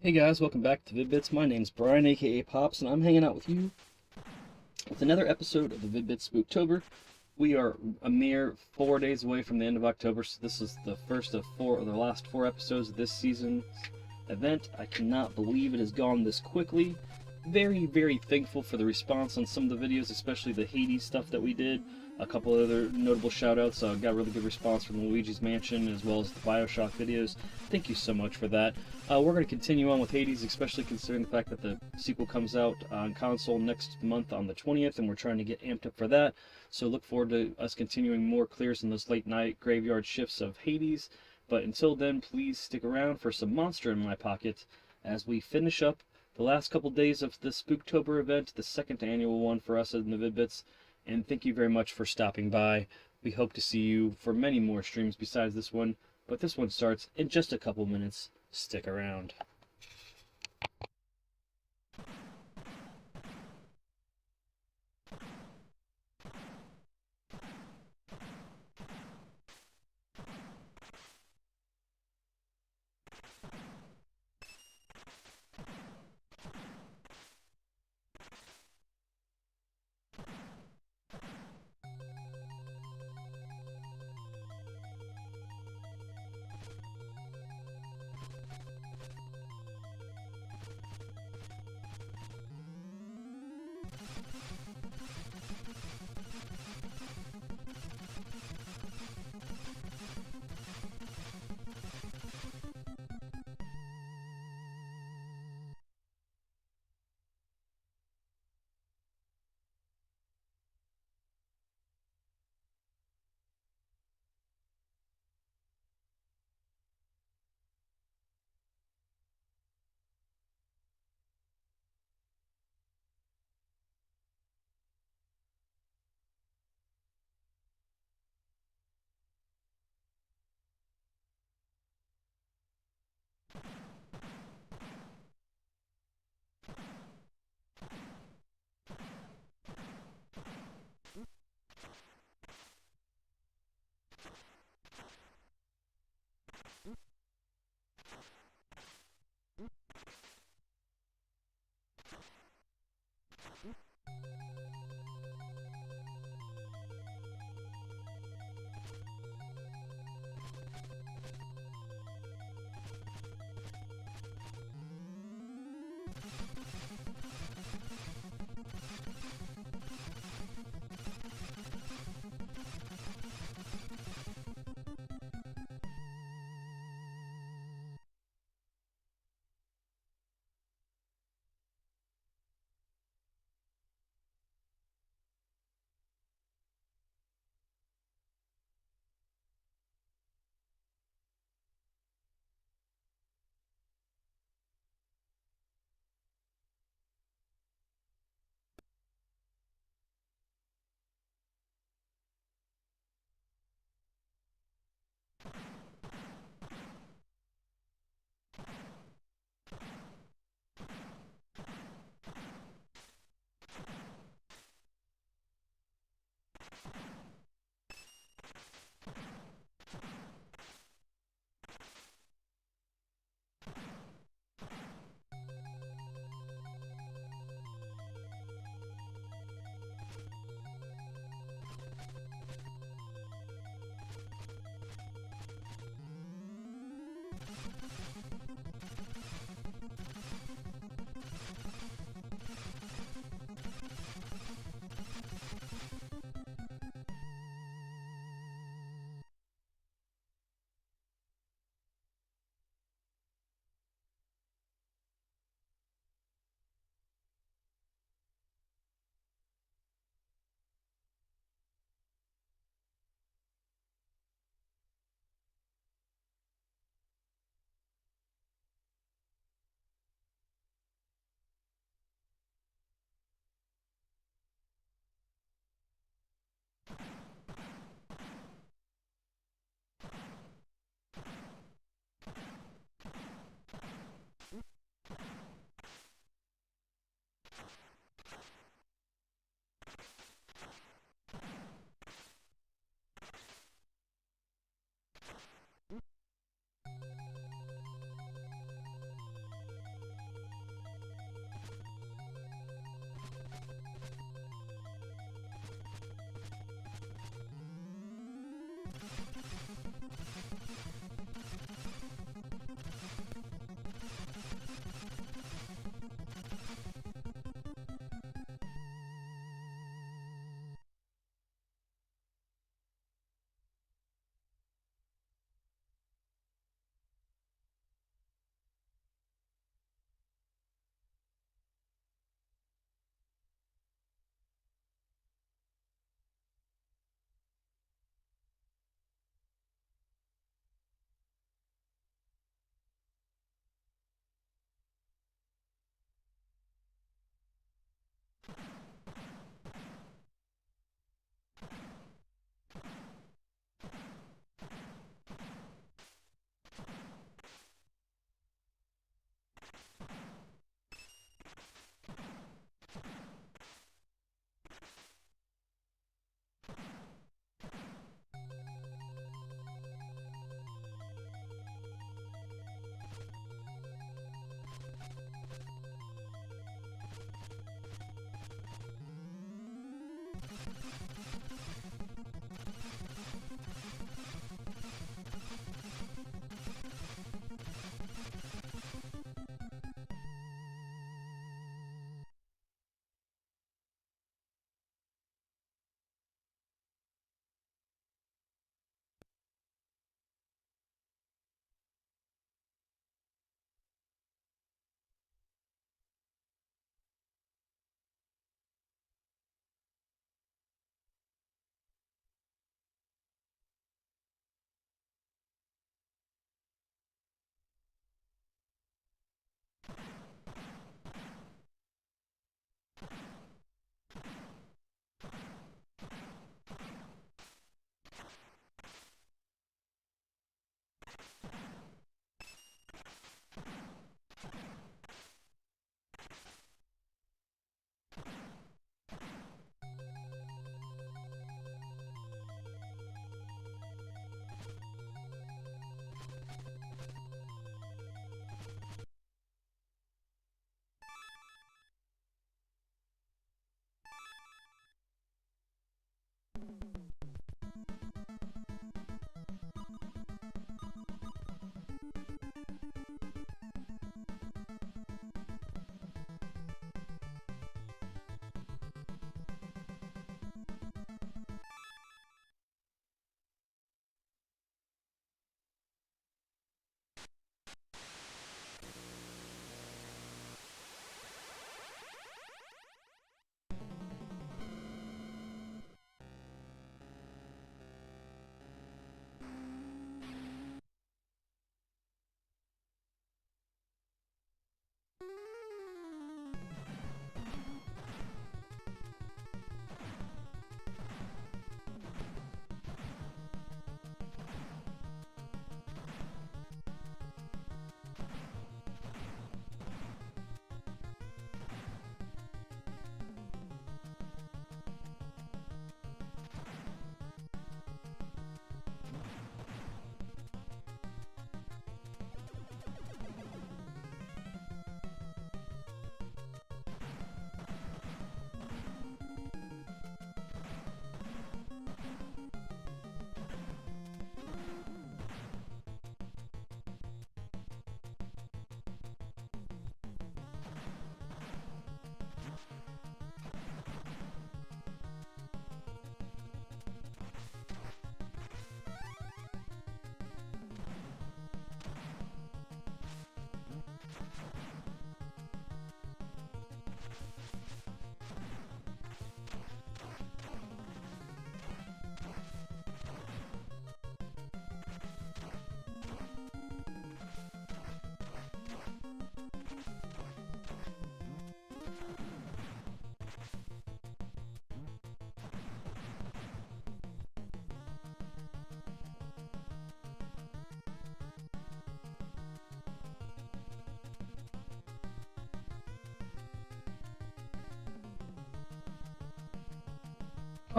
Hey guys, welcome back to Vid-Bits. My name's Brian, aka Pops, and I'm hanging out with you with another episode of the Vid-Bits Spooktober. We are a mere 4 days away from the end of October, so this is the first of the last four episodes of this season's event. I cannot believe it has gone this quickly. Very, very thankful for the response on some of the videos, especially the Hades stuff that we did. A couple other notable shoutouts. Got really good response from Luigi's Mansion as well as the Bioshock videos. Thank you so much for that. We're going to continue on with Hades, especially considering the fact that the sequel comes out on console next month on the 20th, and we're trying to get amped up for that. So look forward to us continuing more clears in those late night graveyard shifts of Hades. But until then, please stick around for some Monster in My Pocket as we finish up the last couple days of the Spooktober event, the second annual one for us in the Vid-Bits. And thank you very much for stopping by. We hope to see you for many more streams besides this one, but this one starts in just a couple minutes. Stick around.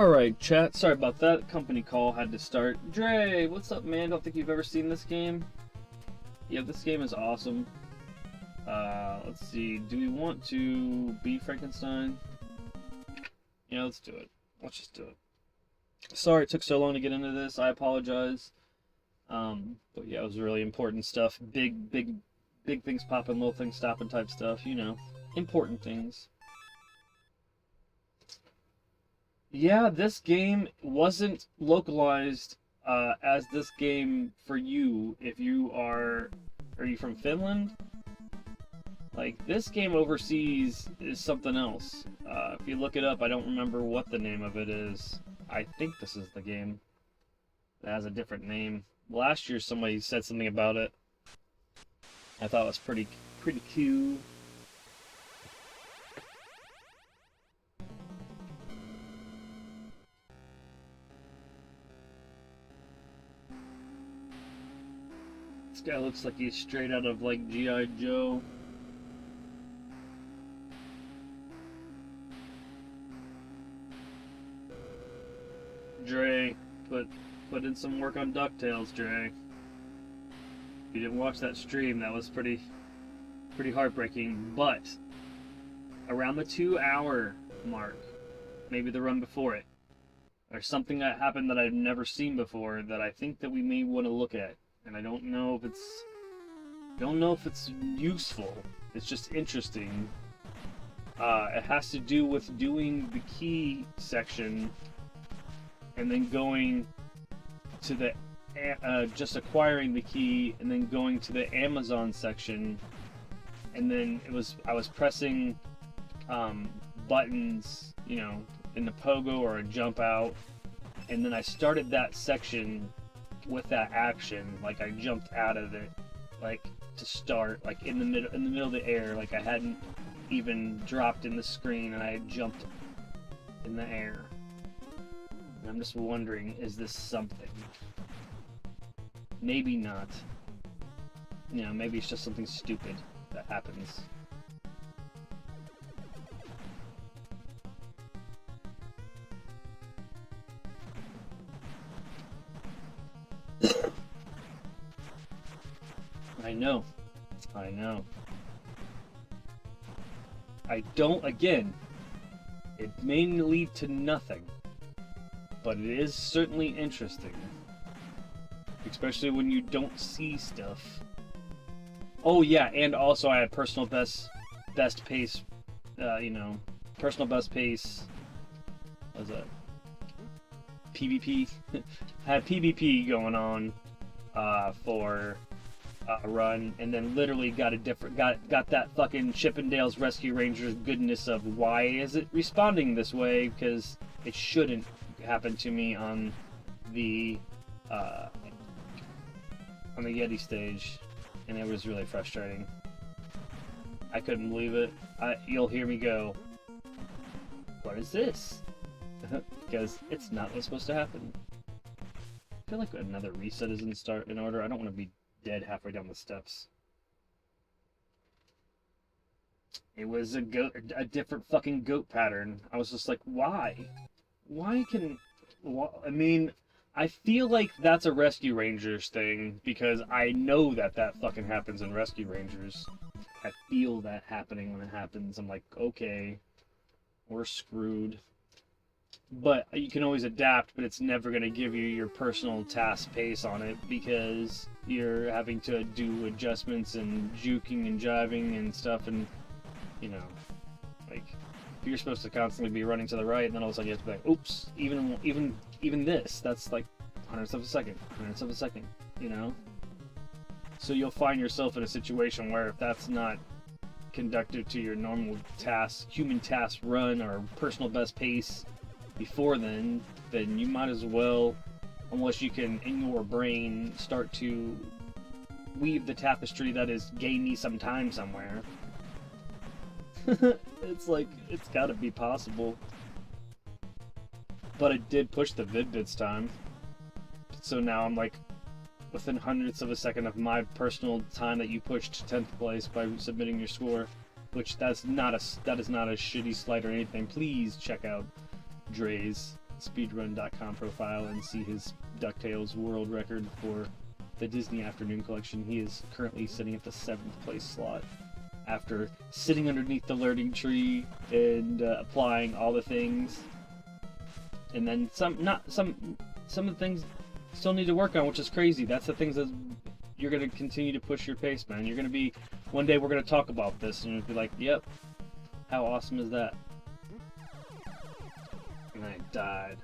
Alright, chat. Sorry about that. Company call had to start. Dre, what's up, man? Don't think you've ever seen this game. Yeah, this game is awesome. Let's see. Do we want to be Frankenstein? Yeah, let's do it. Let's just do it. Sorry it took so long to get into this. I apologize. But yeah, it was really important stuff. Big things popping, little things stopping type stuff. You know, important things. Yeah, this game wasn't localized as this game for you if you are you from Finland? Like, this game overseas is something else. If you look it up, I don't remember what the name of it is. I think this is the game. It has a different name. Last year somebody said something about it. I thought it was pretty cool. This guy looks like he's straight out of, like, G.I. Joe. Dre, put in some work on DuckTales, Dre. If you didn't watch that stream, that was pretty heartbreaking. But around the 2-hour mark, maybe the run before it, there's something that happened that I've never seen before that I think that we may want to look at. And I don't know if it's useful. It's just interesting. It has to do with doing the key section and then going to the just acquiring the key and then going to the Amazon section, and then I was pressing buttons, you know, in the pogo or a jump out, and then I started that section with that action. Like, I jumped out of it, like, to start, like, in the middle of the air, like I hadn't even dropped in the screen and I had jumped in the air. And I'm just wondering, is this something? Maybe not. You know, maybe it's just something stupid that happens. I know. Again, it may lead to nothing, but it is certainly interesting. Especially when you don't see stuff. Oh yeah, and also I had personal best pace, you know, personal best pace, what was that? PvP? Had PvP going on, for a run, and then literally got that fucking Chippendale's Rescue Rangers goodness of why is it responding this way, because it shouldn't happen to me on the Yeti stage, and it was really frustrating. I couldn't believe it. You'll hear me go, what is this? Because it's not what's supposed to happen. I feel like another reset is in order. I don't want to be dead halfway down the steps. It was a different fucking goat pattern. I was just like, why? I mean, I feel like that's a Rescue Rangers thing, because I know that fucking happens in Rescue Rangers. I feel that happening when it happens. I'm like, okay, we're screwed. But you can always adapt, but it's never going to give you your personal task pace on it, because you're having to do adjustments and juking and jiving and stuff, and, you know, like, you're supposed to constantly be running to the right, and then all of a sudden you have to be like, oops, even this, that's like hundredths of a second, you know? So you'll find yourself in a situation where if that's not conducted to your normal task, human task run or personal best pace before then you might as well, unless you can in your brain start to weave the tapestry that is gain me some time somewhere. It's like, it's gotta be possible. But it did push the Vid-Bits time. So now I'm like within hundredths of a second of my personal time that you pushed to 10th place by submitting your score, which that is not a shitty slight or anything. Please check out Dre's speedrun.com profile and see his DuckTales world record for the Disney Afternoon Collection. He is currently sitting at the 7th place slot after sitting underneath the learning tree and applying all the things. And then some of the things still need to work on, which is crazy. That's the things that you're going to continue to push your pace, man. You're going to be, one day we're going to talk about this and you'll be like, yep, how awesome is that? And I died.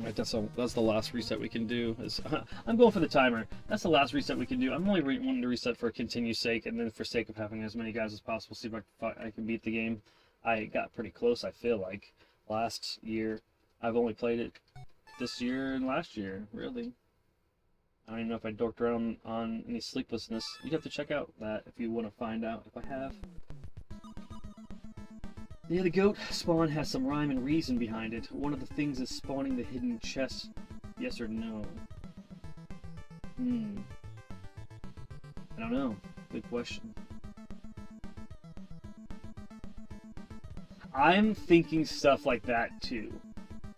Right, that's the last reset we can do. I'm going for the timer. That's the last reset we can do. I'm only wanting to reset for continue's sake, and then for sake of having as many guys as possible, see if I can beat the game. I got pretty close, I feel like. Last year, I've only played it this year and last year, really. I don't even know if I dorked around on any sleeplessness. You'd have to check out that if you want to find out if I have. Yeah, the goat spawn has some rhyme and reason behind it. One of the things is spawning the hidden chest. Yes or no? I don't know. Good question. I'm thinking stuff like that too.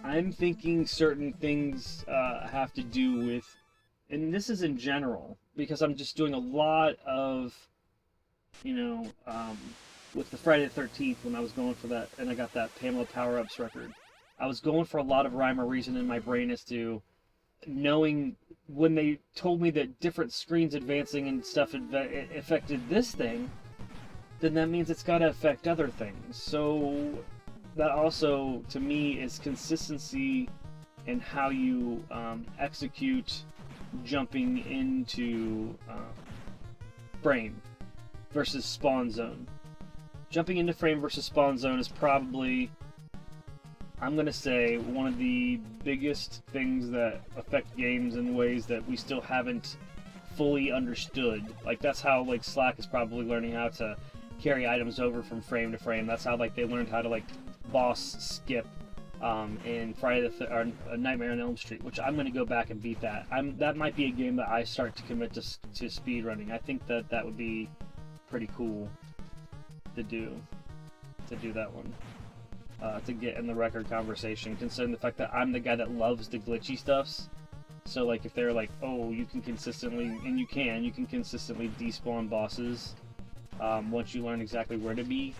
I'm thinking certain things have to do with, and this is in general, because I'm just doing a lot of, you know, with the Friday the 13th when I was going for that, and I got that Pamela Power-Ups record. I was going for a lot of rhyme or reason in my brain as to knowing when they told me that different screens advancing and stuff affected this thing, then that means it's got to affect other things. So that also, to me, is consistency in how you execute jumping into frame versus spawn zone. Jumping into frame versus spawn zone is probably, I'm going to say, one of the biggest things that affect games in ways that we still haven't fully understood. Like, that's how, like, Slack is probably learning how to carry items over from frame to frame. That's how, like, they learned how to, like, boss skip in Nightmare on Elm Street, which I'm going to go back and beat that. That might be a game that I start to commit to speed running. I think that would be pretty cool to do that one, to get in the record conversation, considering the fact that I'm the guy that loves the glitchy stuffs. So, like, if they're like, oh, you can consistently, and you can consistently despawn bosses once you learn exactly where to be.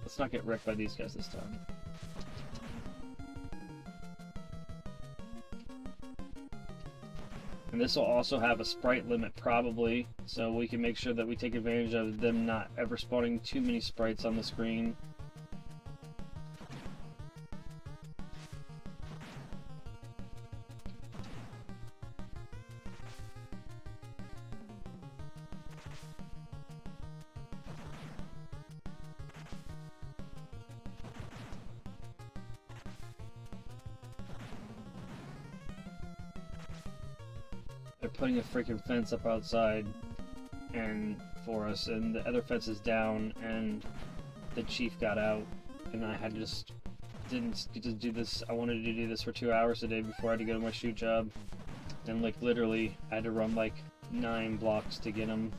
Let's not get wrecked by these guys this time. And this will also have a sprite limit, probably, so we can make sure that we take advantage of them not ever spawning too many sprites on the screen. They're putting a freaking fence up outside and for us, and the other fence is down, and the chief got out, and I had just didn't get to do this. I wanted to do this for 2 hours a day before I had to go to my shoot job, and like literally I had to run like 9 blocks to get him.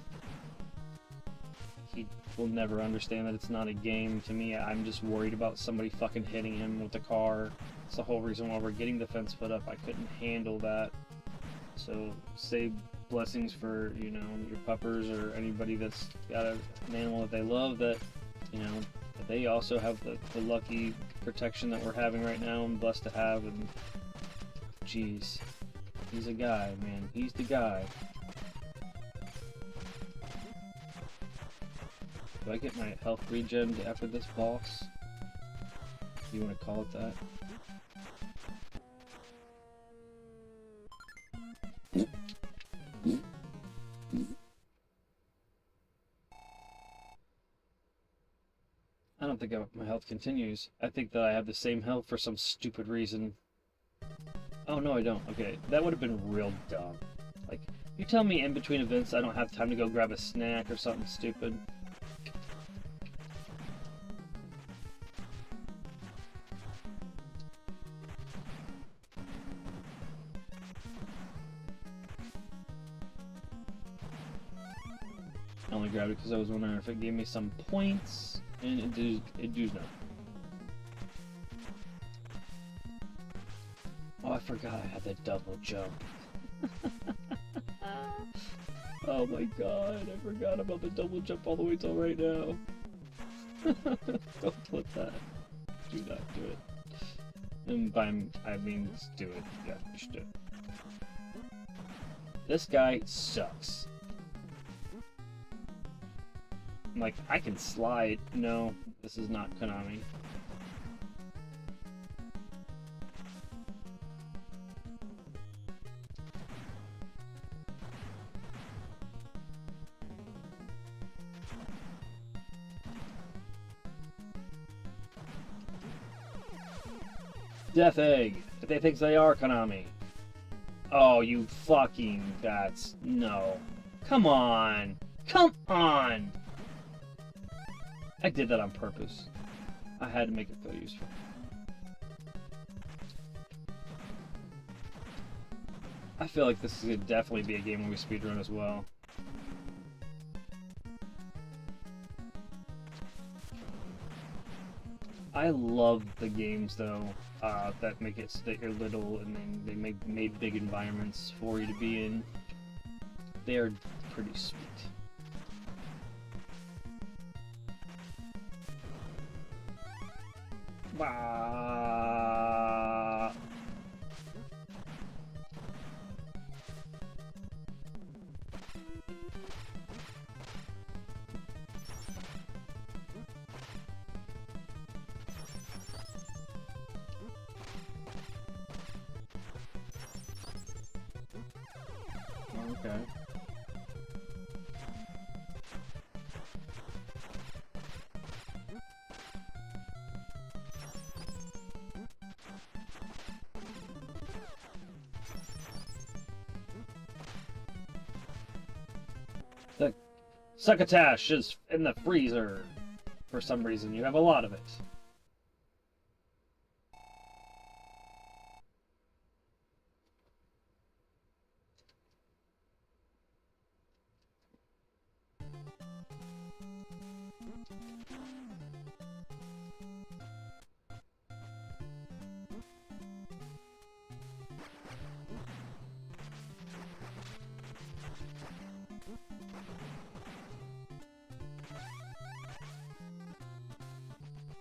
He will never understand that it's not a game. To me, I'm just worried about somebody fucking hitting him with the car. It's the whole reason why we're getting the fence put up. I couldn't handle that. So say blessings for, you know, your puppers or anybody that's got an animal that they love, that, you know, that they also have the lucky protection that we're having right now and blessed to have. And jeez, he's a guy, man. He's the guy. Do I get my health regen after this boss? You want to call it that? I don't think my health continues. I think that I have the same health for some stupid reason. Oh, no, I don't. Okay, that would have been real dumb. Like, you tell me in between events I don't have time to go grab a snack or something stupid. I only grabbed it because I was wondering if it gave me some points, and it does not. Oh, I forgot I had that double jump. Oh my god, I forgot about the double jump all the way till right now. Don't put that. Do not do it. And I mean, do it. Yeah, you should do it. This guy sucks. I'm like, I can slide. No, this is not Konami. Death Egg! They think they are Konami. Oh, you fucking bats. No. Come on! Come on! I did that on purpose. I had to make it feel useful. I feel like this is gonna definitely be a game where we speedrun as well. I love the games though that make it so that you're little and then they made big environments for you to be in. They are pretty sweet. Bah. Okay. The succotash is in the freezer. For some reason, you have a lot of it.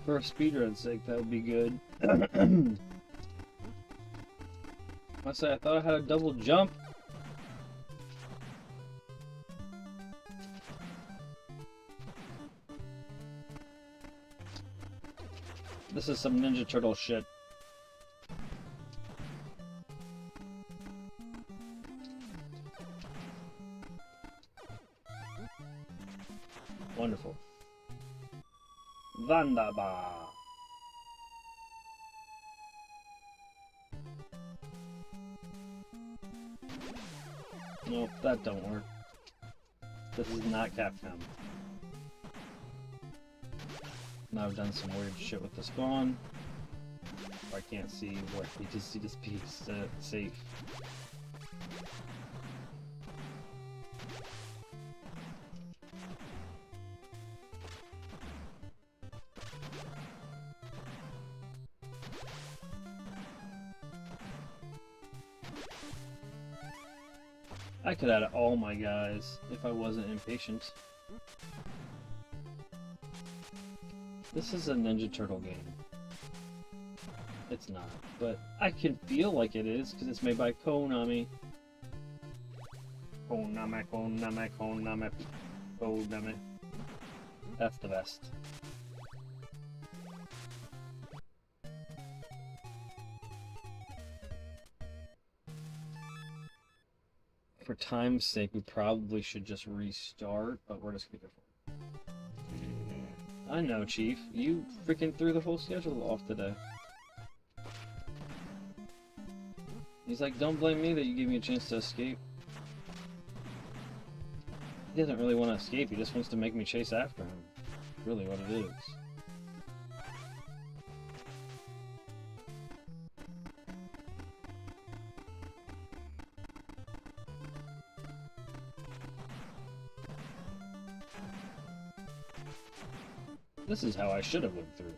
For a speedrun's sake, that would be good. I say I thought I had a double jump. This is some Ninja Turtle shit. Wonderful. Wunderbar. Nope, that don't work. This is not Capcom. Now I've done some weird shit with the spawn. I can't see what we just see this piece safe. I could add all my guys if I wasn't impatient. This is a Ninja Turtle game. It's not, but I can feel like it is because it's made by Konami. Konami, Konami, Konami, Konami. That's the best. For time's sake, we probably should just restart, but we're just gonna go for it. I know, Chief. You freaking threw the whole schedule off today. He's like, don't blame me that you gave me a chance to escape. He doesn't really want to escape, he just wants to make me chase after him. Really what it is. This is how I should have went through.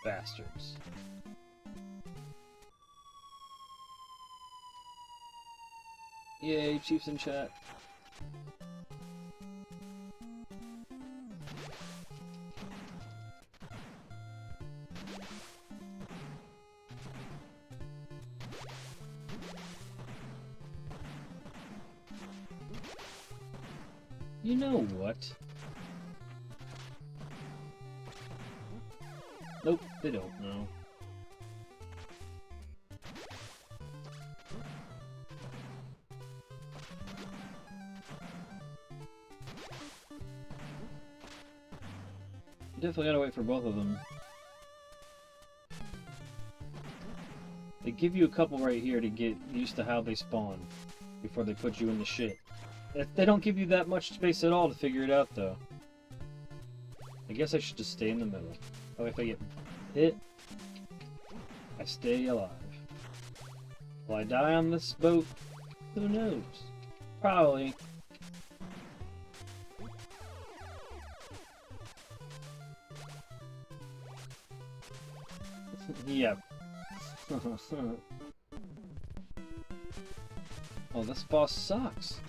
Bastards. Yay, Chiefs in chat. You know what? Nope, they don't know. Definitely gotta wait for both of them. They give you a couple right here to get used to how they spawn before they put you in the shit. They don't give you that much space at all to figure it out, though. I guess I should just stay in the middle. Oh, if I get hit, I stay alive. Will I die on this boat? Who knows? Probably. Yep. Oh, this boss sucks.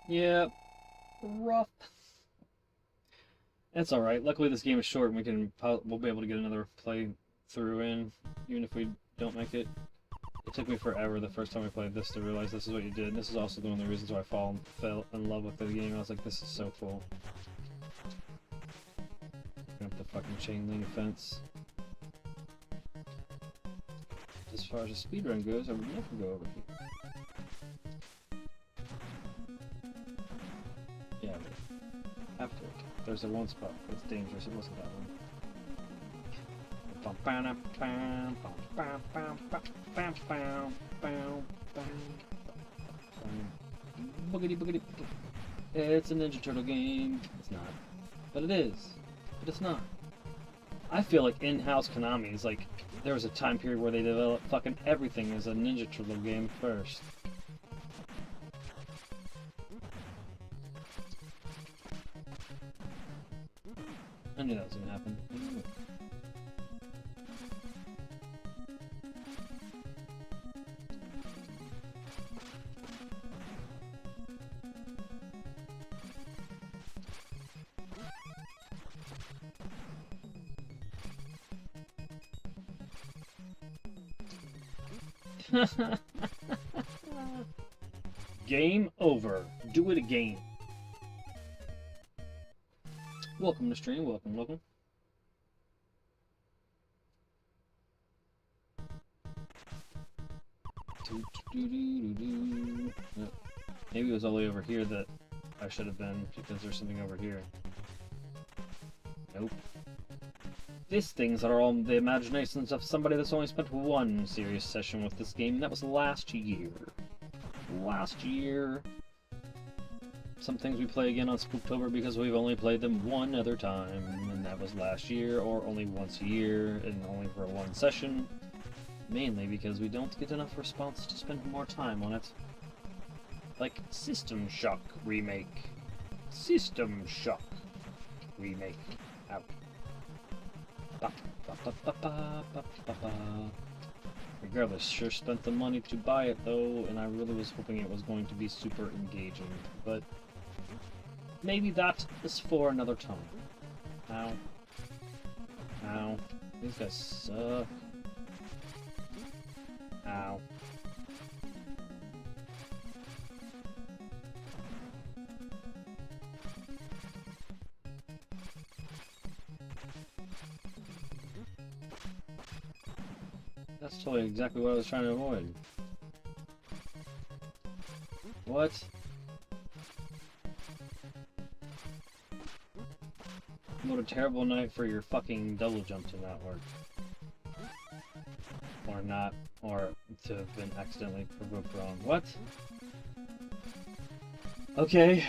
Yeah, rough. That's alright. Luckily this game is short and we'll be able to get another playthrough in, even if we don't make it. It took me forever the first time I played this to realize this is what you did. And this is also one of the reasons why I fell in love with the game. I was like, this is so cool. Up the fucking chain link fence. As far as the speedrun goes, I would never go over here. Yeah, but after it. There's a one spot that's dangerous. It wasn't that one. Boogity boogity. It's a Ninja Turtle game. It's not. But it is. But it's not. I feel like in-house Konami is like, there was a time period where they developed fucking everything as a Ninja Turtle game first. I knew that was gonna happen. Game over. Do it again. Welcome to stream. Welcome, welcome. Yep. Maybe it was all the way over here that I should have been, because there's something over here. Nope. These things are all the imaginations of somebody that's only spent one serious session with this game, and that was last year. Last year. Some things we play again on Spooktober because we've only played them one other time, and that was last year, or only once a year, and only for one session. Mainly because we don't get enough response to spend more time on it. Like System Shock Remake. System Shock Remake. Out. Ba, ba, ba, ba, ba, ba, ba, ba. Regardless, sure spent the money to buy it though, and I really was hoping it was going to be super engaging, but maybe that is for another time. Ow. Ow. These guys suck. Ow. That's totally exactly what I was trying to avoid. What? What a terrible night for your fucking double jump to not work. Or not, or to have been accidentally provoked wrong. What? Okay.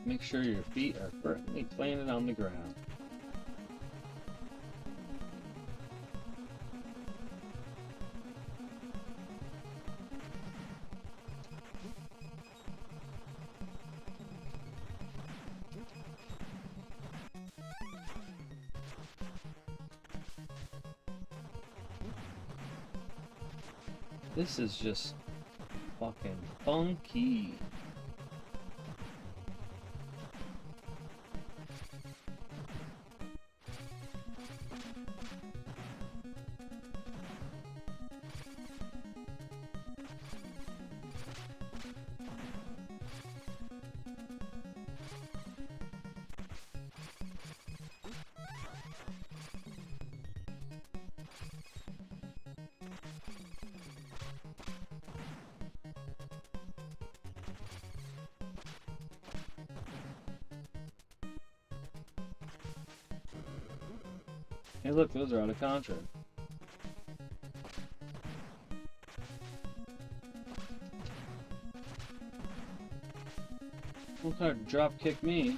Make sure your feet are firmly planted on the ground. This is just fucking funky. Hey look, those are out of contract. What kind of drop kick me?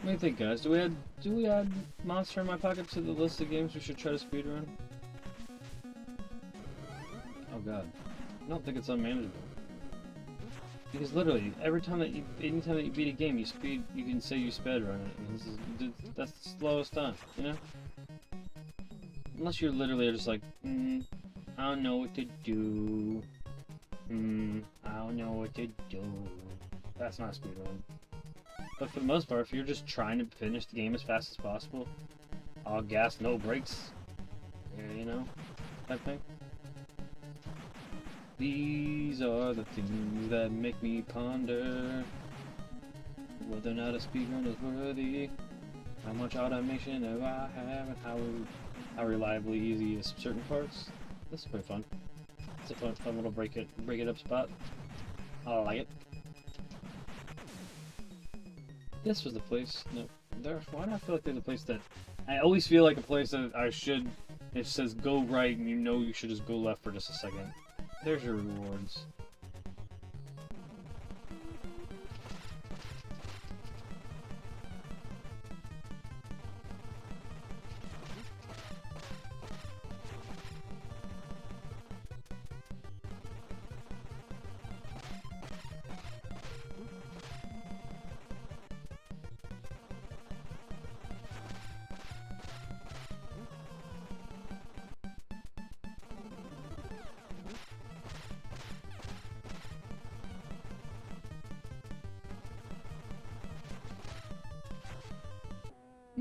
What do you think, guys? Do we add Monster in My Pocket to the list of games we should try to speedrun? Oh god. I don't think it's unmanageable. Because literally, anytime that you beat a game, you can say you speedrun it, and that's the slowest time, you know? Unless you're literally just like, I don't know what to do. I don't know what to do. That's not a speedrun. But for the most part, if you're just trying to finish the game as fast as possible, all gas, no brakes, you know, type thing. These are the things that make me ponder whether or not a speedrun is worthy, how much automation do I have, and how reliably easy is certain parts. This is pretty fun. It's a fun little break it up spot. I like it. This was the place. No, why do I feel like there's a place that I always feel like a place that I should. It says go right, and you know you should just go left for just a second. There's your rewards.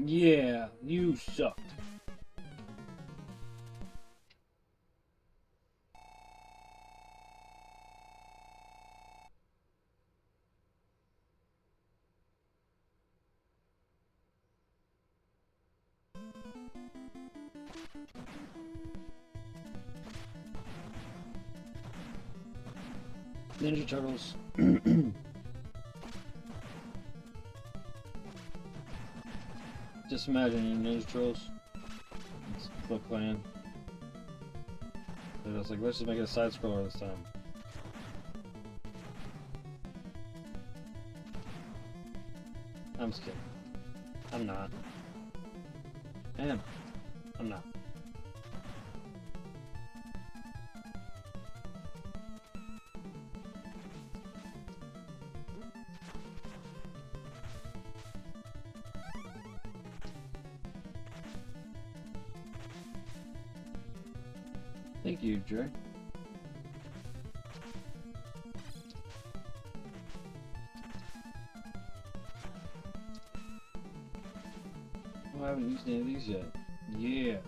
Yeah, you sucked. Ninja Turtles. Just imagine you Ninja Turtles. It's Foot Clan. They're just like, let's just make it a side scroller this time. I'm just kidding. I'm not. I am. I'm not. Thank you, Dre. Oh, I haven't used any of these yet. Yeah.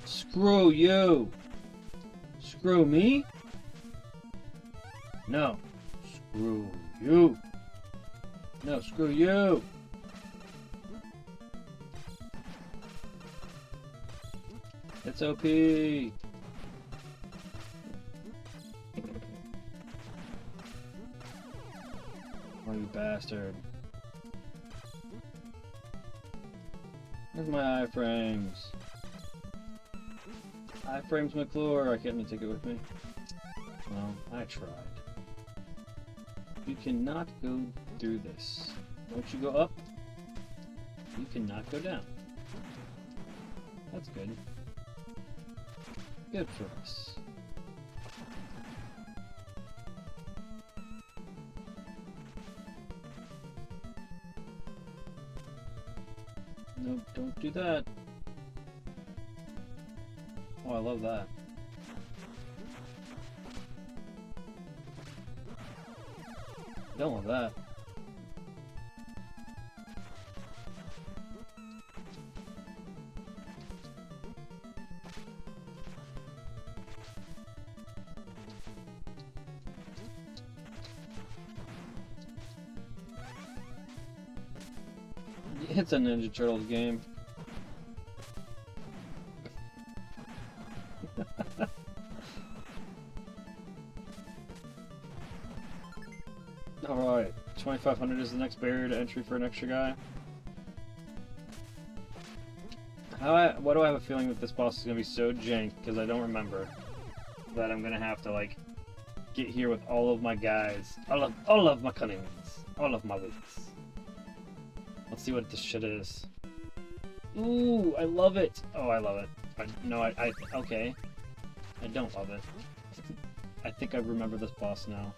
Screw you! Screw me? No. Screw you! No, screw you! It's OP! Oh, you bastard. Where's my iframes? Iframes McClure, I can't take it with me. Well, I tried. You cannot go through this. Once you go up, you cannot go down. That's good. Good for us. Nope, don't do that. Oh, I love that. Don't love that. It's a Ninja Turtles game. Alright, 2500 is the next barrier to entry for an extra guy. Why do I have a feeling that this boss is going to be so jank, because I don't remember, that I'm going to have to, like, get here with all of my guys. All of my cunnings. All of my wits. Let's see what this shit is. Ooh, I love it. Oh, I love it. Okay. I don't love it. I think I remember this boss now.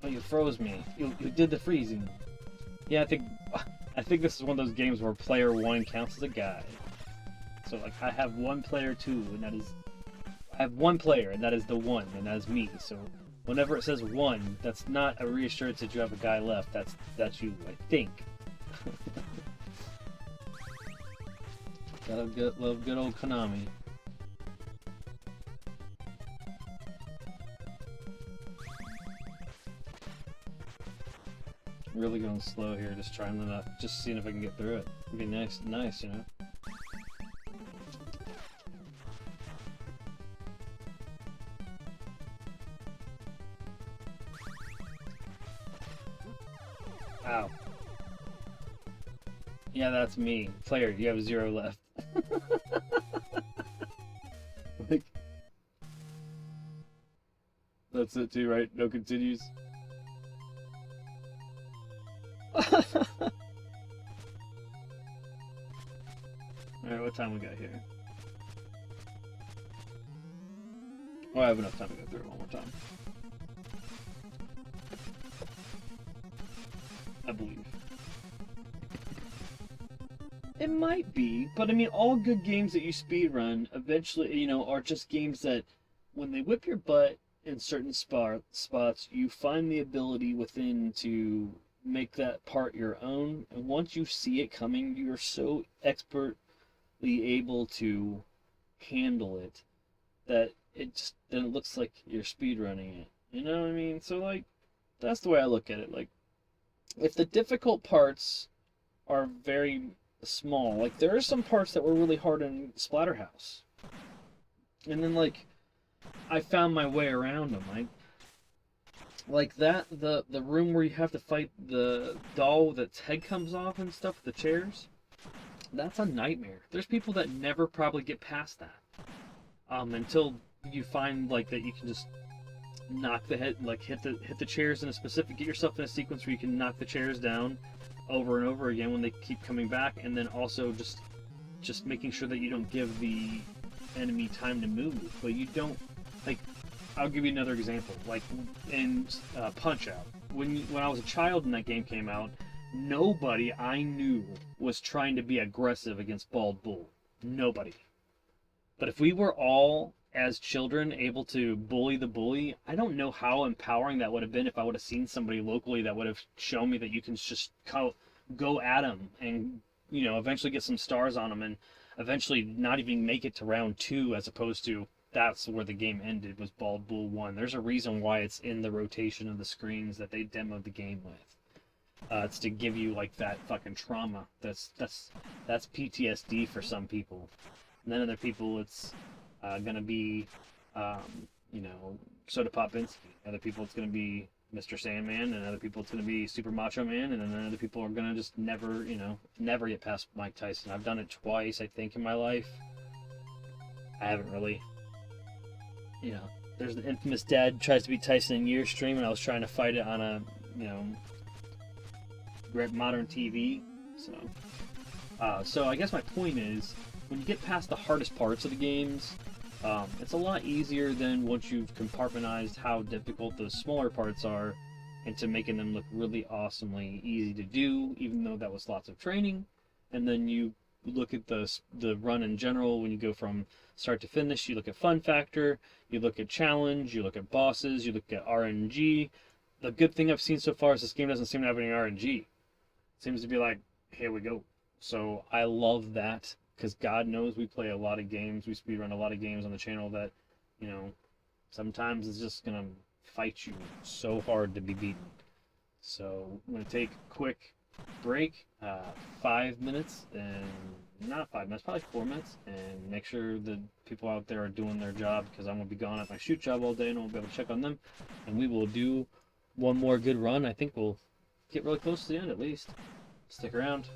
Oh, you froze me. You did the freezing. Yeah, I think this is one of those games where player 1 counts as a guide. So, like, I have one player 2, and that is... I have one player, and that is the 1, and that is me, so... Whenever it says 1, that's not a reassurance that you have a guy left. That's you, I think. Gotta love good old Konami. Really going slow here, just trying to just seeing if I can get through it. It'd be nice, you know. Ow. Yeah, that's me. Player, you have 0 left. Like, that's it too, right? No continues. Alright, what time we got here? Oh, I have enough time to go through it one more time. I believe. It might be, but I mean, all good games that you speedrun eventually, you know, are just games that, when they whip your butt in certain spots, you find the ability within to make that part your own, and once you see it coming, you're so expertly able to handle it that then it looks like you're speedrunning it. You know what I mean? So, like, that's the way I look at it. Like, if the difficult parts are very small. Like, there are some parts that were really hard in Splatterhouse. And then, like, I found my way around them. Like that, the room where you have to fight the doll that's head comes off and stuff with the chairs, that's a nightmare. There's people that never probably get past that. Until you find, like, that you can just knock the head, like, hit the chairs in a specific, get yourself in a sequence where you can knock the chairs down over and over again when they keep coming back, and then also just making sure that you don't give the enemy time to move, but you don't, like, I'll give you another example. Like in Punch Out, when I was a child and that game came out, nobody I knew was trying to be aggressive against Bald Bull. Nobody. But if we were all, as children, able to bully the bully, I don't know how empowering that would have been if I would have seen somebody locally that would have shown me that you can just go at him and, you know, eventually get some stars on him and eventually not even make it to round 2, as opposed to that's where the game ended, was Bald Bull 1. There's a reason why it's in the rotation of the screens that they demoed the game with. It's to give you, like, that fucking trauma. That's PTSD for some people. And then other people, it's gonna be, you know, Soda Pop Instinct. Other people, it's gonna be Mr. Sandman, and other people, it's gonna be Super Macho Man, and then other people are gonna just never, you know, never get past Mike Tyson. I've done it twice, I think, in my life. I haven't really. You know, there's the infamous Dad tries to beat Tyson in year stream, and I was trying to fight it on a, you know, modern TV. So I guess my point is, when you get past the hardest parts of the games, it's a lot easier than once you've compartmentalized how difficult those smaller parts are, into making them look really awesomely easy to do, even though that was lots of training. And then you look at the run in general. When you go from start to finish, you look at fun factor, you look at challenge, you look at bosses, you look at RNG. The good thing I've seen so far is this game doesn't seem to have any RNG. It seems to be like, here we go. So I love that, because God knows we play a lot of games, we speedrun a lot of games on the channel that, you know, sometimes it's just gonna fight you so hard to be beaten. So I'm gonna take a quick break, 5 minutes, and not 5 minutes, probably 4 minutes, and make sure the people out there are doing their job, because I'm gonna be gone at my shoot job all day and I won't be able to check on them. And we will do one more good run. I think we'll get really close to the end at least. Stick around.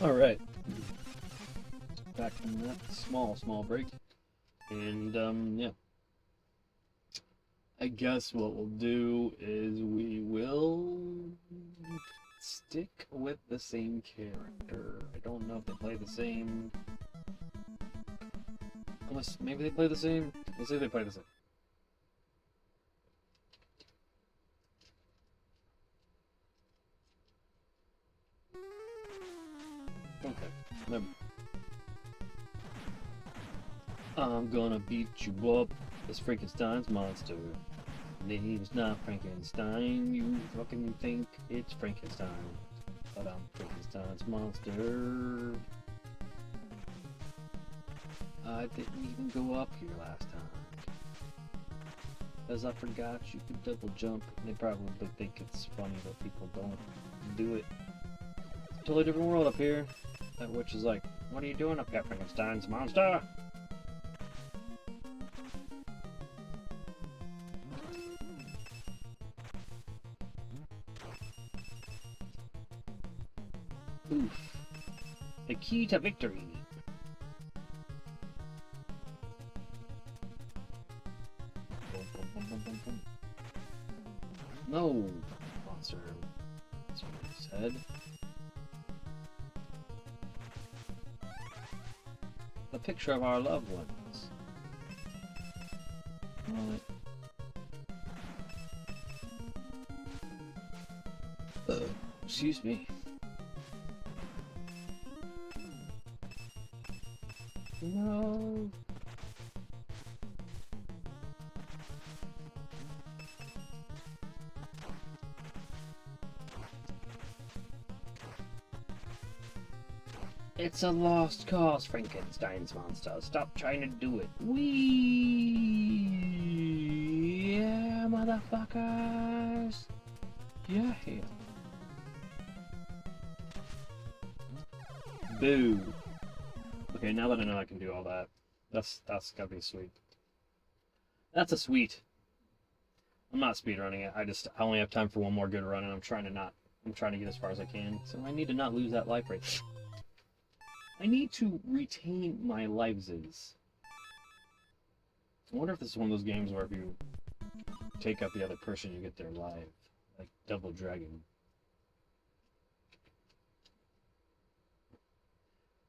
Alright. Back from that small break. And, yeah. I guess what we'll do is we will stick with the same character. I don't know if they play the same. Unless, maybe they play the same? Let's see if they play the same. Okay, never mind. I'm gonna beat you up, this Frankenstein's monster. Name's not Frankenstein, you fucking think it's Frankenstein. But I'm Frankenstein's monster. I didn't even go up here last time. As I forgot you could double jump, and they probably think it's funny that people don't do it. Totally different world up here. That witch is like, what are you doing up here, Frankenstein's monster? Oof. The key to victory. No, monster. That's what I said. A picture of our loved ones. What? Excuse me. No. It's a lost cause, Frankenstein's monster. Stop trying to do it. Wee, yeah, motherfuckers. Yeah. Boo. Okay, now that I know I can do all that, that's gotta be sweet. That's a sweet. I'm not speedrunning it. I only have time for one more good run, and I'm trying to get as far as I can. So I need to not lose that life rate. I need to retain my lives. I wonder if this is one of those games where if you take out the other person, you get their life, like Double Dragon.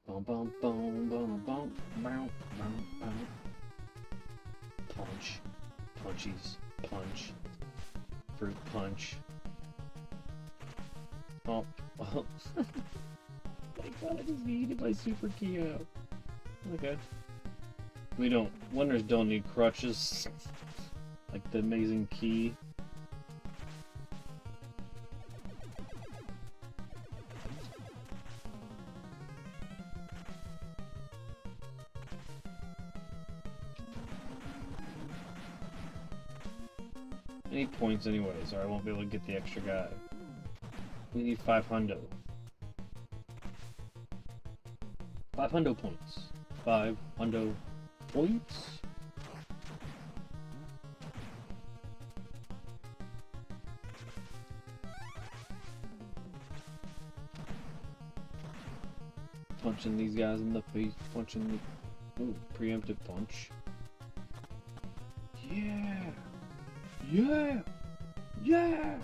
Bum bum bum bum bum bum bum bum. Punch, punchies, punch, fruit punch. Oh, oh. My God, I just needed my super key out. Okay. Winners don't need crutches. Like the amazing key. I need points anyways, or I won't be able to get the extra guy. We need 500. 500 points. 500 points. Punching these guys in the face. Punching the... Ooh, preemptive punch. Yeah! Yeah! Yeah!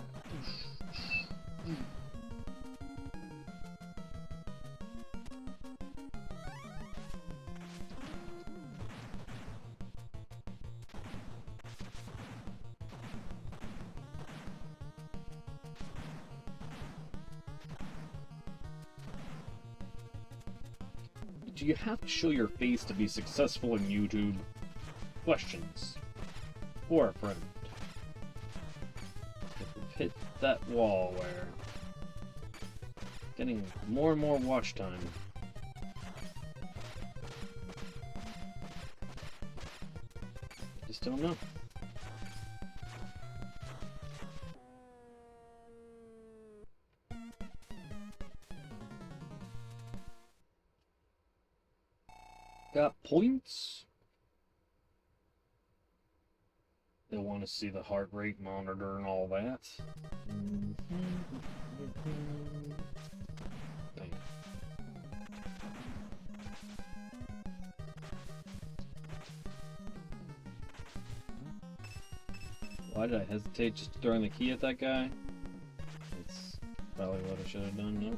Do you have to show your face to be successful in YouTube? Questions. Or a friend. If we've hit that wall where... getting more and more watch time. Just don't know. Got points? They'll want to see the heart rate monitor and all that. Bang. Why did I hesitate just throwing the key at that guy? That's probably what I should have done, no?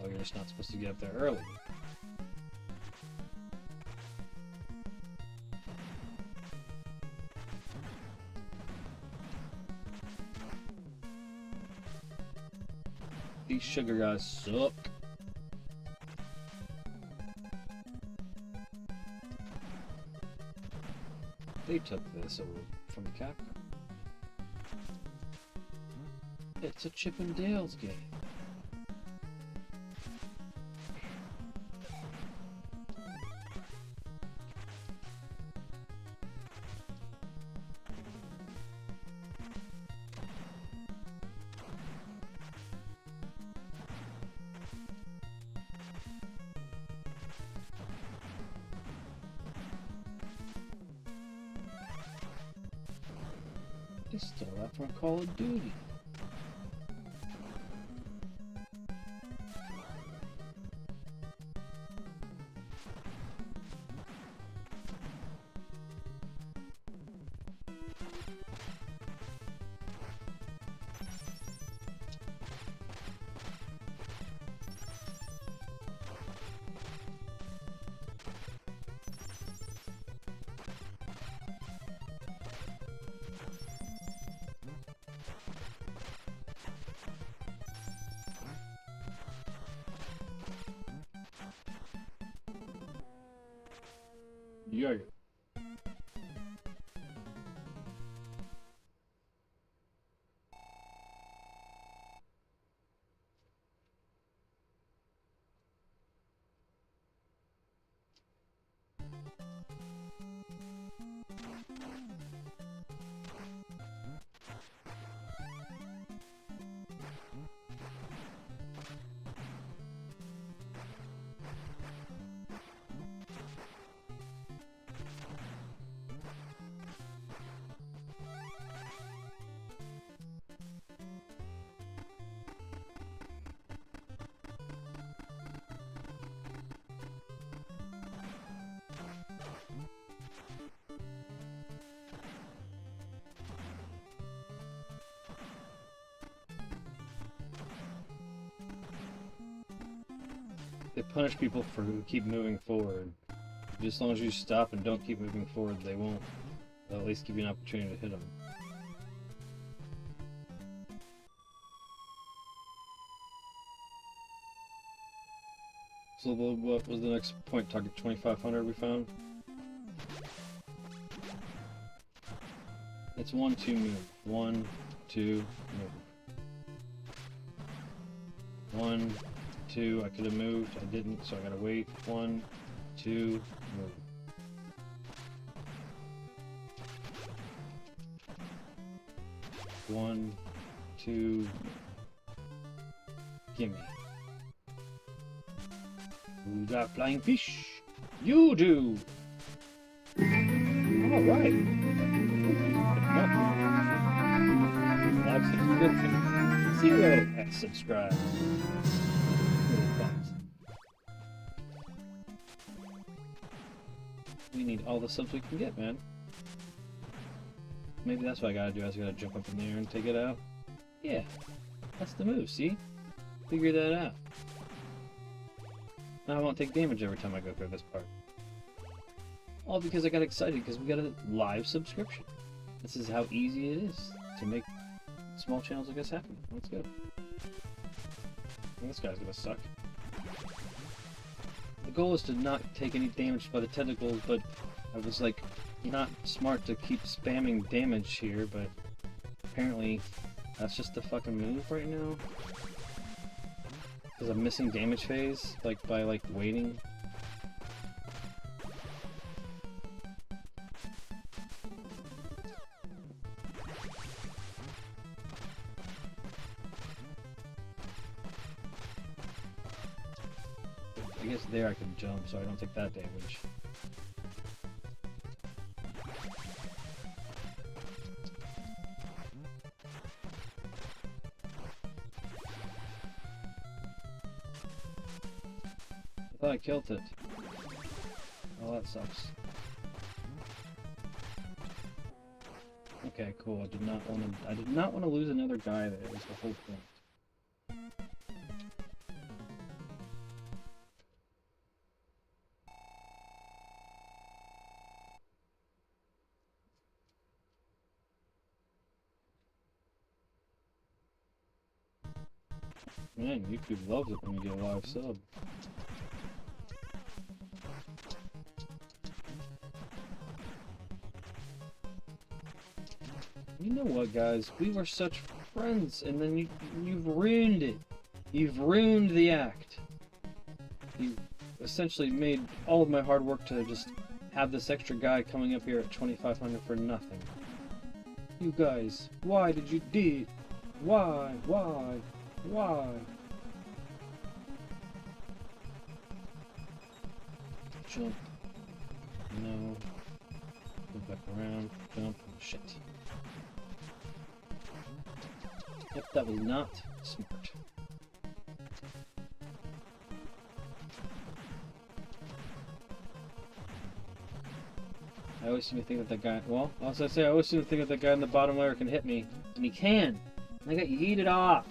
Oh, you're just not supposed to get up there early. These sugar guys suck. They took this over from Capcom. It's a Chip and Dale's game. They stole that from Call of Duty. Yeah. They punish people for who keep moving forward. Just as long as you stop and don't keep moving forward, they won't. They'll at least give you an opportunity to hit them. So what was the next point target? 2500 we found? It's 1, 2, move. 1, 2, move. 1, 2, I could have moved, I didn't, so I gotta wait. 1, 2, move. One, two, gimme. Who got flying fish? You do! Alright. Like subscription. 0 at subscribe. We need all the subs we can get, man. Maybe that's what I gotta do. I just gotta jump up in there and take it out. Yeah, that's the move, see? Figure that out. Now I won't take damage every time I go through this part. All because I got excited because we got a live subscription. This is how easy it is to make small channels like this happen. Let's go. This guy's gonna suck. The goal is to not take any damage by the tentacles, but I was like, not smart to keep spamming damage here, but apparently that's just the fucking move right now. Because I'm missing damage phase, like by like waiting. I guess there I can jump, so I don't take that damage. I thought I killed it. Oh, that sucks. Okay, cool. I did not want to lose another guy there. Was the whole point. Man, YouTube loves it when you get a live sub. You know what, guys? We were such friends, and then you've ruined it. You've ruined the act. You essentially made all of my hard work to just have this extra guy coming up here at 2,500 for nothing. You guys, why did you do it? Why? Why? Why? Jump. No. Go back around. Jump. Shit. Yep, that was not smart. I always seem to think that that guy... Well, as I say, I always seem to think that that guy in the bottom layer can hit me. And he can! And I got yeeted off!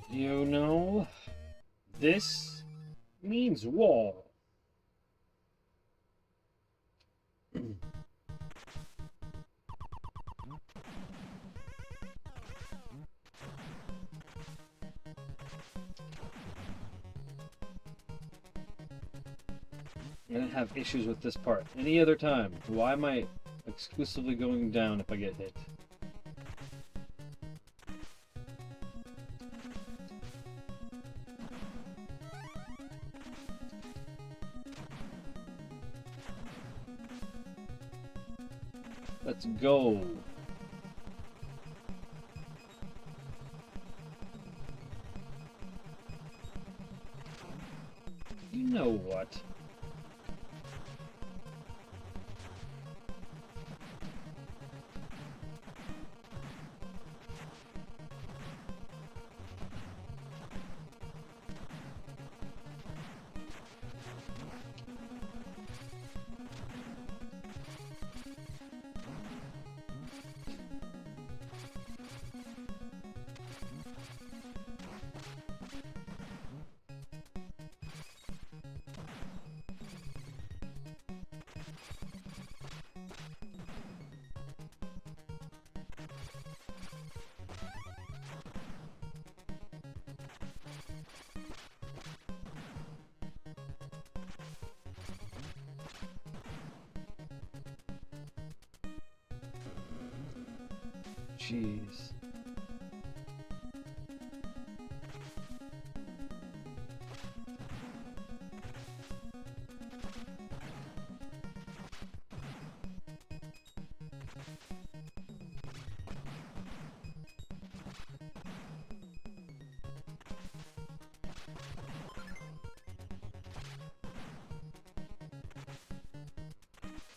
You know... This means war. I didn't have issues with this part any other time. Why am I exclusively going down if I get hit? Let's go. You know what? Jeez.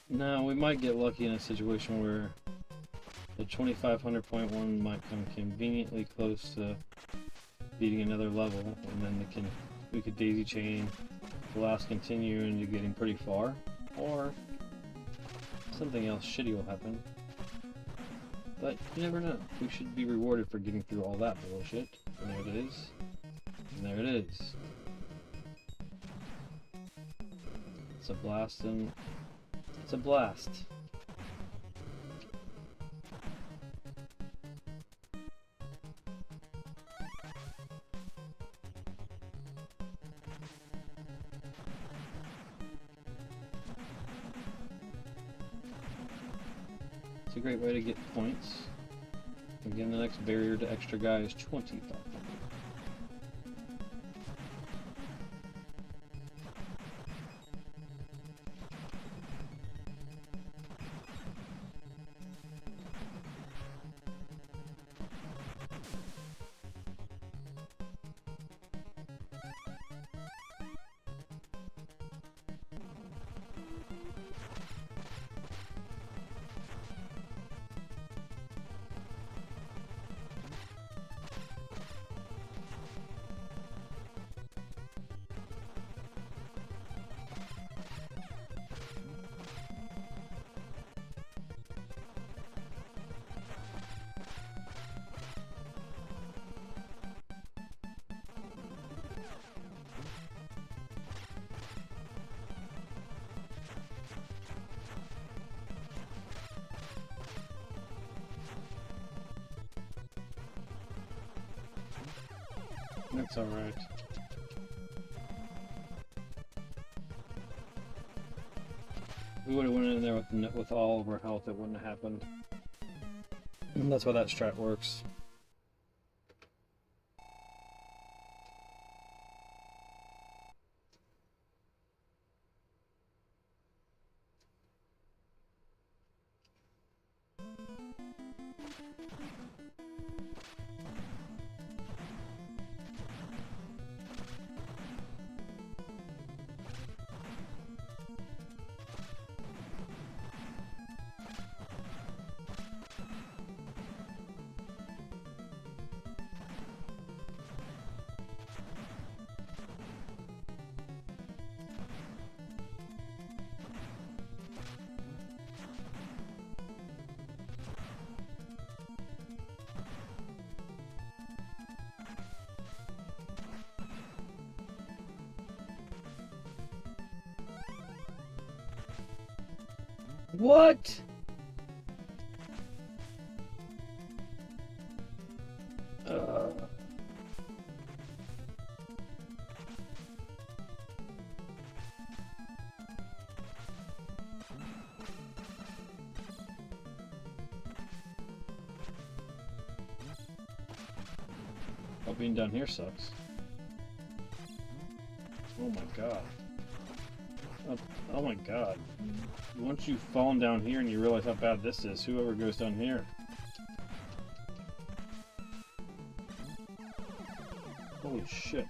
Now, we might get lucky in a situation where the 2500.1 might come conveniently close to beating another level, and then we could daisy chain, blast continue into getting pretty far, or something else shitty will happen. But you never know. We should be rewarded for getting through all that bullshit. And there it is. And there it is. It's a blast and it's a blast. It's a great way to get points. Again, the next barrier to extra guy is 25. That's alright. We would have went in there with all of our health, it wouldn't have happened. And that's why that strat works. What? Oh, being down here sucks. Oh my god. Oh my god. Once you've fallen down here and you realize how bad this is, whoever goes down here. Holy shit.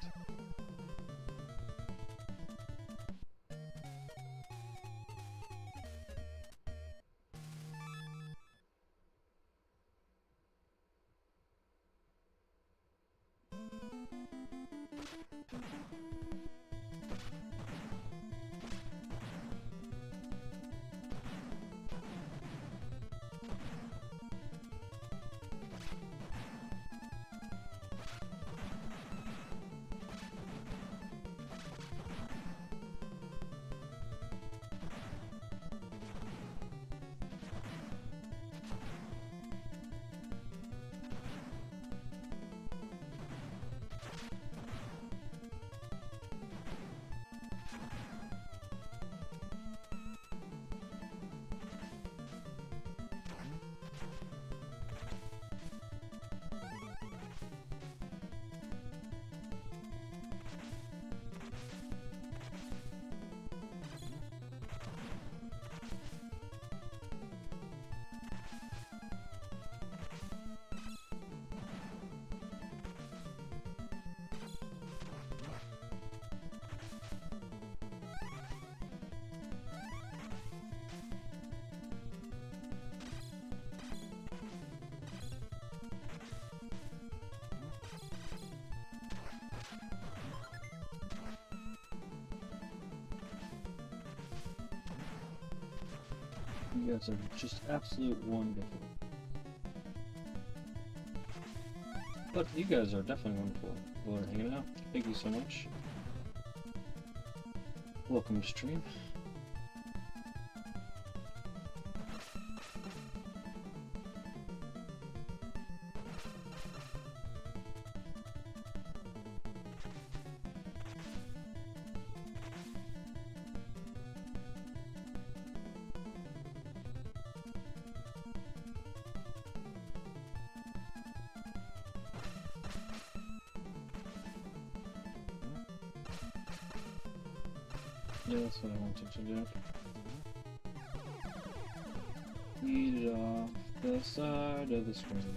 You guys are just absolute wonderful. But you guys are definitely wonderful. People are hanging out. Thank you so much. Welcome to stream. Yeah, that's what I wanted to do. Eat it off the side of the screen.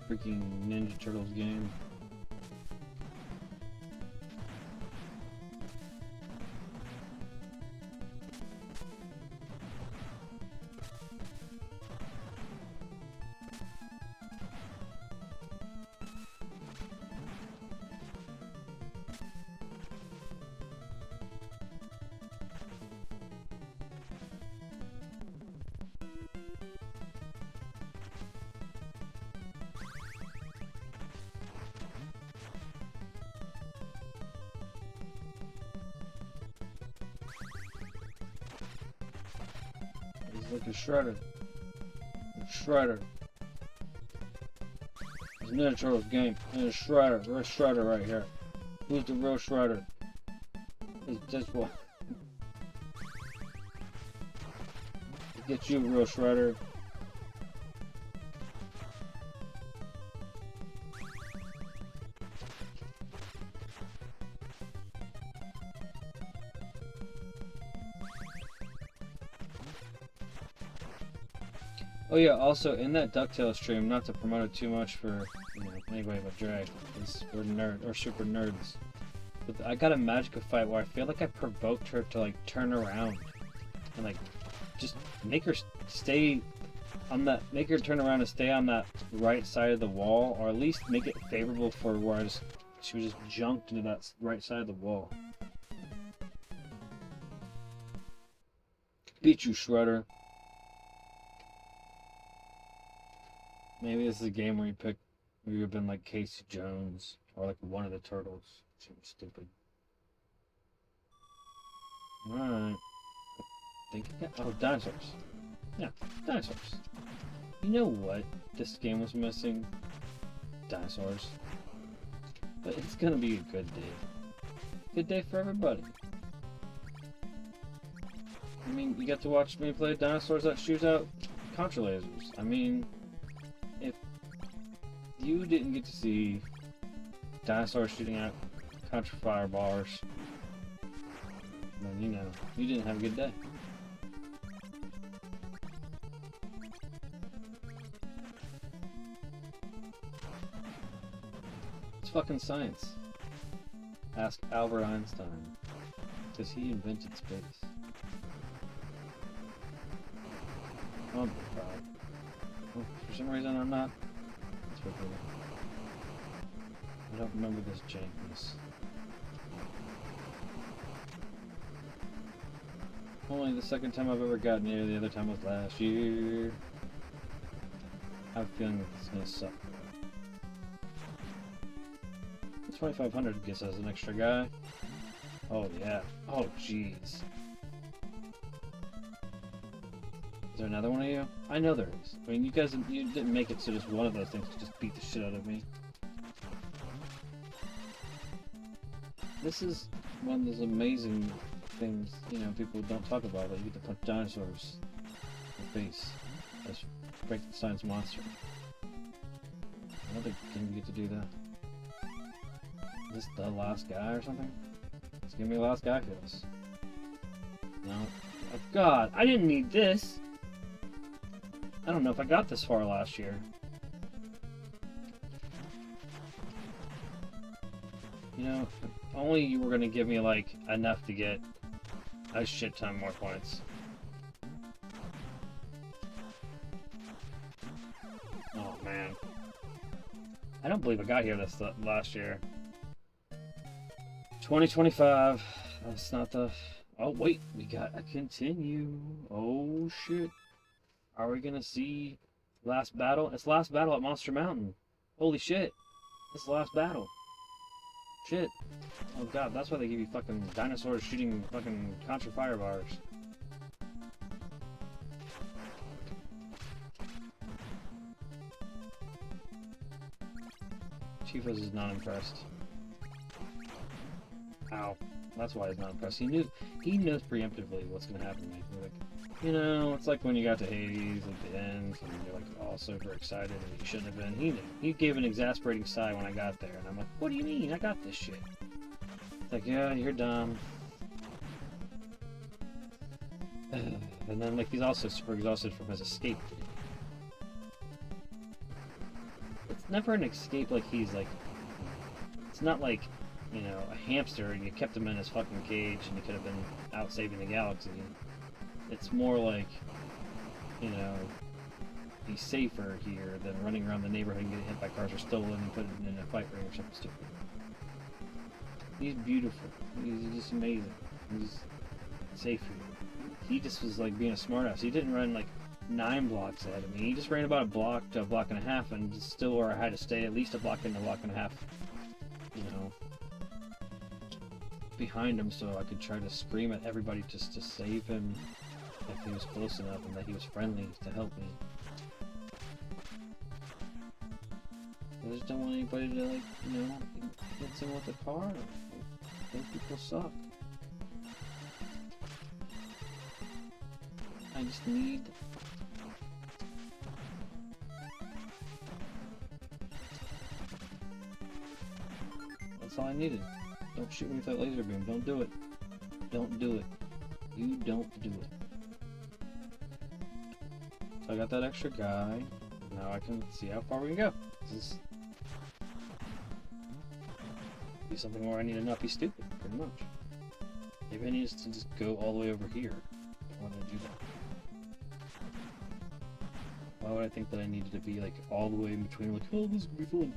freaking Ninja Turtles game. He's like a shredder. A shredder. It's Ninja Turtles game. And a shredder. We're a shredder right here. Who's the real shredder? It's this one. Get you, real shredder. Oh yeah, also in that DuckTales stream, not to promote it too much for anybody but Dre, because we're super nerds. But I got a Magica fight where I feel like I provoked her to like turn around and like just make her stay on that, make her turn around and stay on that right side of the wall, or at least make it favorable for where she was just junked into that right side of the wall. Beat you, Shredder. Maybe this is a game where you pick, where you've been like Casey Jones or like one of the turtles. Seems stupid. Alright. I think I got, oh, dinosaurs. Yeah, dinosaurs. You know what this game was missing? Dinosaurs. But it's gonna be a good day. Good day for everybody. I mean, you get to watch me play dinosaurs that shoot out contra lasers. I mean, if you didn't get to see dinosaurs shooting out contra firebars, then you know, you didn't have a good day. It's fucking science. Ask Albert Einstein, because he invented space. Oh my god. Oh, for some reason I'm not. It's okay. I don't remember this jankiness. Only the second time I've ever gotten here, the other time was last year. I have a feeling it's gonna suck. 2500 gets us an extra guy. Oh yeah. Oh jeez. Is there another one of you? I know there is. I mean, you guys, you didn't make it so just one of those things could just beat the shit out of me. This is one of those amazing things, you know, people don't talk about, that you get to punch dinosaurs in the face as Frankenstein's monster. I don't think you get to do that. Is this the last guy or something? Let's give me the last guy for this. No. Oh god, I didn't need this! I don't know if I got this far last year. You know, if only you were gonna give me, like, enough to get a shit ton more points. Oh, man. I don't believe I got here this last year. 2025. That's not the... Oh, wait. We got a continue. Oh, shit. Are we gonna see last battle? It's last battle at Monster Mountain. Holy shit. This is the last battle. Shit. Oh god, that's why they give you fucking dinosaurs shooting fucking contra firebars. Chifos is not impressed. Ow. That's why he's not impressed. He knows preemptively what's gonna happen to me. Like, you know, it's like when you got to Hades at the end, and you're like all super excited, and you shouldn't have been. He knew. He gave an exasperating sigh when I got there, and I'm like, what do you mean? I got this shit. It's like, yeah, you're dumb. And then, like, he's also super exhausted from his escape. never an escape like he's like... It's not like, you know, a hamster and you kept him in his fucking cage and you could have been out saving the galaxy. It's more like, you know, he's safer here than running around the neighborhood and getting hit by cars or stolen and put in a fight ring or something stupid. He's beautiful. He's just amazing. He's safe here. He just was like being a smartass. He didn't run like 9 blocks ahead of me. He just ran about a block to a block and a half and just still where I had to stay at least a block and a block and a half, you know, behind him so I could try to scream at everybody just to save him if he was close enough and that he was friendly to help me. I just don't want anybody to, like, you know, hit someone with a car. Those people suck. I just need... That's all I needed. Don't shoot me with that laser beam. Don't do it. Don't do it. You don't do it. So I got that extra guy. Now I can see how far we can go. This is... be something where I need to not be stupid, pretty much. Maybe I need to just go all the way over here. I want to do that. Why would I think that I needed to be like all the way in between, like, oh, this is gonna be fun.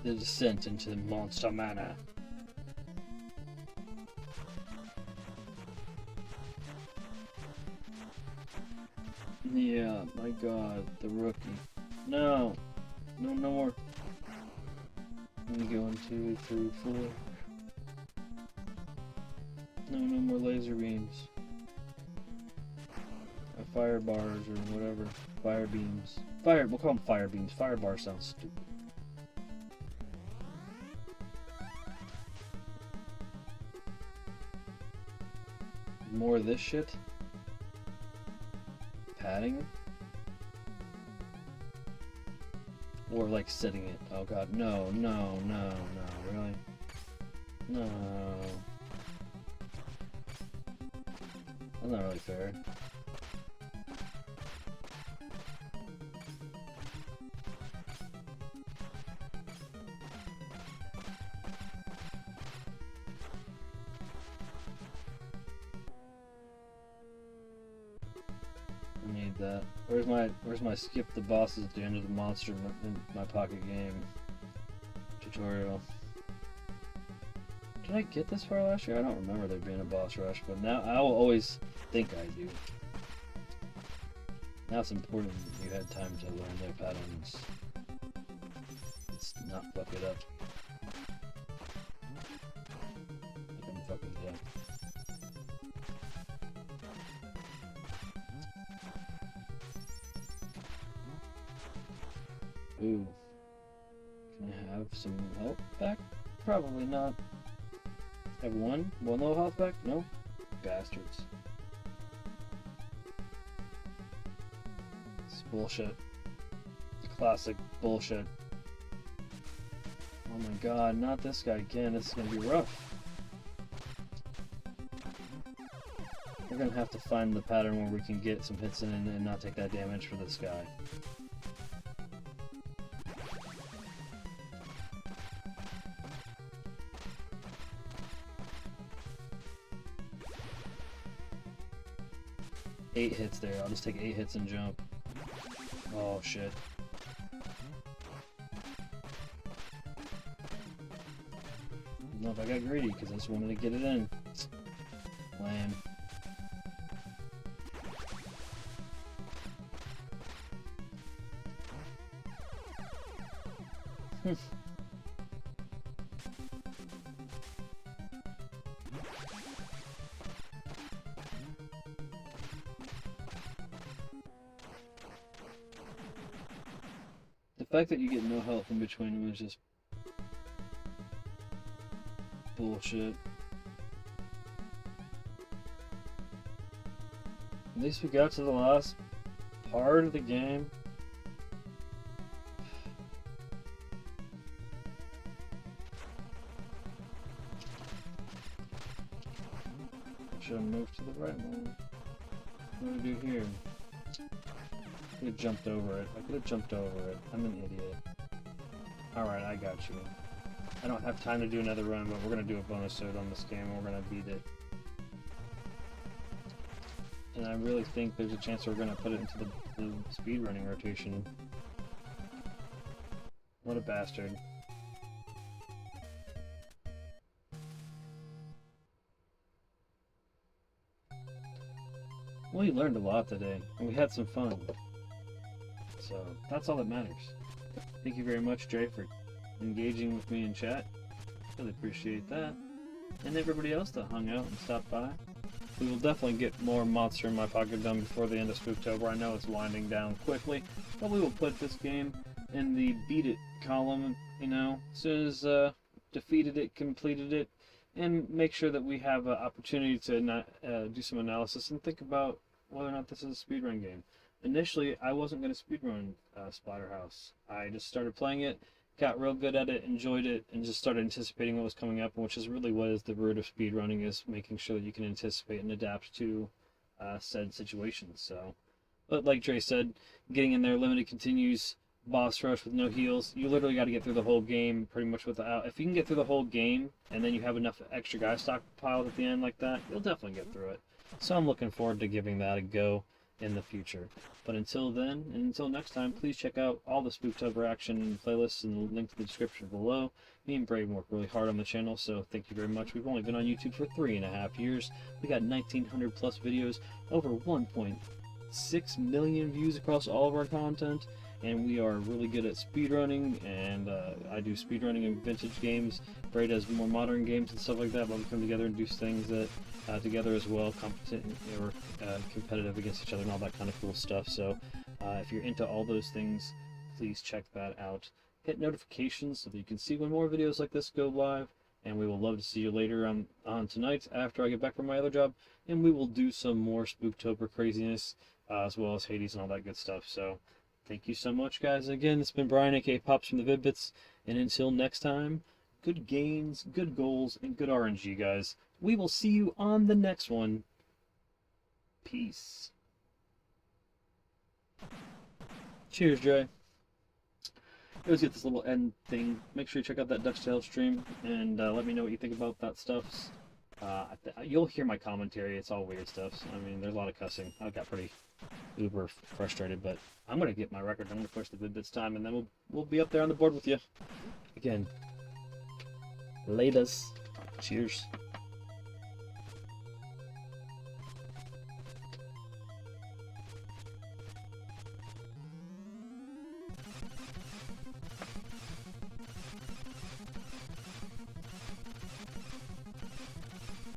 The descent into the Monster Manor. Yeah, my god, the rookie. No! No, no more. Let me go 1, 2, 3, 4. No, no more laser beams. Fire bars or whatever. Fire beams. We'll call them fire beams. Fire bar sounds stupid. More of this shit? Padding? Or like setting it? Oh god, no, no, no, no, really? No. That's not really fair. Need that. Where's my skip the bosses at the end of the monster in my pocket game tutorial? Did I get this far last year? I don't remember there being a boss rush, but now I will always think I do. Now it's important that you had time to learn their patterns. Let's not fuck it up. I'm fucking dead. Ooh. Can I have some health back? Probably not. Have one low health back? No? Bastards. It's bullshit. Classic bullshit. Oh my god, not this guy again. This is gonna be rough. We're gonna have to find the pattern where we can get some hits in and not take that damage for this guy. Eight hits there. I'll just take 8 hits and jump. Oh shit. No, if I got greedy because I just wanted to get it in. Lame. The fact that you get no health in between them is just bullshit. At least we got to the last part of the game. Should have moved to the right one. What do I do here? I could have jumped over it. I'm an idiot. Alright, I got you. I don't have time to do another run, but we're going to do a bonus episode on this game and we're going to beat it. And I really think there's a chance we're going to put it into the speedrunning rotation. What a bastard. Well, we learned a lot today, and we had some fun. So, that's all that matters. Thank you very much, Jay, for engaging with me in chat. Really appreciate that. And everybody else that hung out and stopped by. We will definitely get more Monster in My Pocket done before the end of Spooktober. I know it's winding down quickly, but we will put this game in the Beat It column, you know, as soon as defeated it, completed it, and make sure that we have an opportunity to do some analysis and think about whether or not this is a speedrun game. Initially, I wasn't going to speedrun Splatterhouse. I just started playing it, got real good at it, enjoyed it, and just started anticipating what was coming up, which is really what is the root of speedrunning, is making sure that you can anticipate and adapt to said situations. So, but like Dre said, getting in there, limited continues, boss rush with no heals. You literally got to get through the whole game pretty much without. If you can get through the whole game and then you have enough extra guys stockpiled at the end like that, you'll definitely get through it. So I'm looking forward to giving that a go in the future. But until then, and until next time, please check out all the Spooktober action playlists and the link to the description below. Me and Brayden work really hard on the channel, so thank you very much. We've only been on YouTube for 3.5 years. We got 1,900 plus videos, over 1.6 million views across all of our content, and we are really good at speedrunning, and I do speedrunning in vintage games. Bray does more modern games and stuff like that, but we come together and do things that together as well, competent or competitive against each other and all that kind of cool stuff. So if you're into all those things, please check that out. Hit notifications so that you can see when more videos like this go live, and we will love to see you later on tonight after I get back from my other job, and we will do some more Spooktober craziness as well as Hades and all that good stuff. So thank you so much, guys. Again, it's been Brian, aka Pops from the Vid-Bits, and until next time, good gains, good goals, and good RNG, guys. We will see you on the next one. Peace. Cheers, Dre. I always get this little end thing. Make sure you check out that DuckTales stream, and let me know what you think about that stuff. You'll hear my commentary. It's all weird stuff. I mean, there's a lot of cussing. I got pretty uber frustrated, but I'm going to get my record. I'm going to push the Vid-Bits time, and then we'll be up there on the board with you. Again, laters. Cheers.